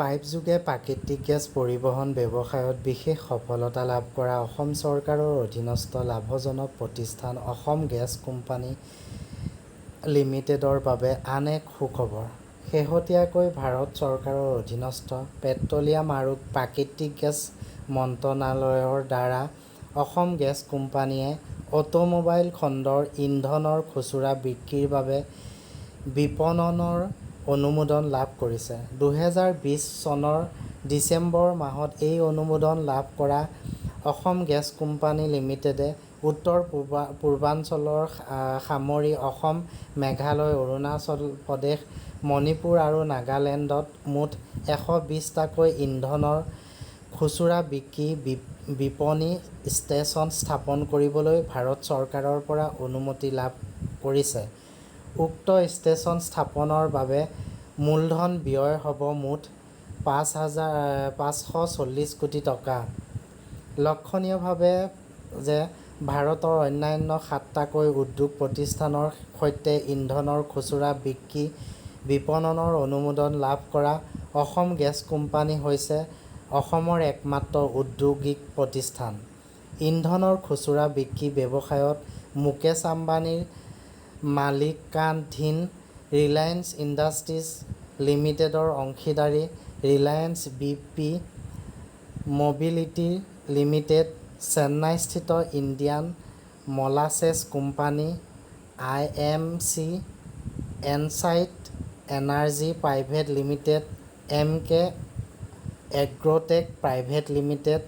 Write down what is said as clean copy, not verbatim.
পাইপযোগে প্ৰাকৃতিক গেছ পৰিবহণ ব্যৱসায়ত বিশেষ সফলতা লাভ কৰা অসম চৰকাৰৰ অধীনস্থ লাভজনক প্ৰতিষ্ঠান অসম গেছ কোম্পানী লিমিটেডৰ বাবে আন এক সুখবৰ। শেহতীয়াকৈ ভাৰত চৰকাৰৰ অধীনস্থ পেট্ৰলিয়াম আৰু প্ৰাকৃতিক গেছ মন্ত্ৰালয়ৰ দ্বাৰা অসম গেছ কোম্পানীয়ে অটোমোবাইল খণ্ডৰ ইন্ধনৰ খুচুৰা বিক্ৰীৰ বাবে বিপণনৰ অনুমোদন লাভ কৰিছে। 2020 চনৰ ডিচেম্বৰ মাহত এই অনুমোদন লাভ কৰা অসম গেছ কোম্পানী লিমিটেডে উত্তৰ পূৰ্বাঞ্চলৰ সামৰি অসম, মেঘালয়, অৰুণাচল প্ৰদেশ, মণিপুৰ আৰু নাগালেণ্ডত মুঠ 120টাকৈ ইন্ধনৰ খুচুৰা বিক্ৰী বিপণী ষ্টেচন স্থাপন কৰিবলৈ ভাৰত চৰকাৰৰ পৰা অনুমতি লাভ কৰিছে। উক্ত ষ্টেচন স্থাপনৰ বাবে মূলধন ব্যয় হ'ব মুঠ 540 কোটি টকা। লক্ষণীয়ভাৱে যে ভাৰতৰ অন্যান্য 7টাকৈ উদ্যোগ প্ৰতিষ্ঠানৰ সৈতে ইন্ধনৰ খুচুৰা বিক্ৰী বিপণনৰ অনুমোদন লাভ কৰা অসম গেছ কোম্পানী হৈছে অসমৰ একমাত্ৰ ঔদ্যোগিক প্ৰতিষ্ঠান। ইন্ধনৰ খুচুৰা বিক্ৰী ব্যৱসায়ত মুকেশ আম্বানীৰ মালিকানাধীন ৰিলায়েন্স ইণ্ডাষ্ট্ৰিজ লিমিটেডৰ অংশীদাৰী ৰিলায়েন্স বি.পি. মবিলিটি লিমিটেড, চেন্নাইস্থিত ইণ্ডিয়ান মলাছেছ কোম্পানী, আই.এম.চি. এনচাইট এনাৰ্জি প্ৰাইভেট লিমিটেড, এম.কে. এগ্ৰ'টেক প্ৰাইভেট লিমিটেড,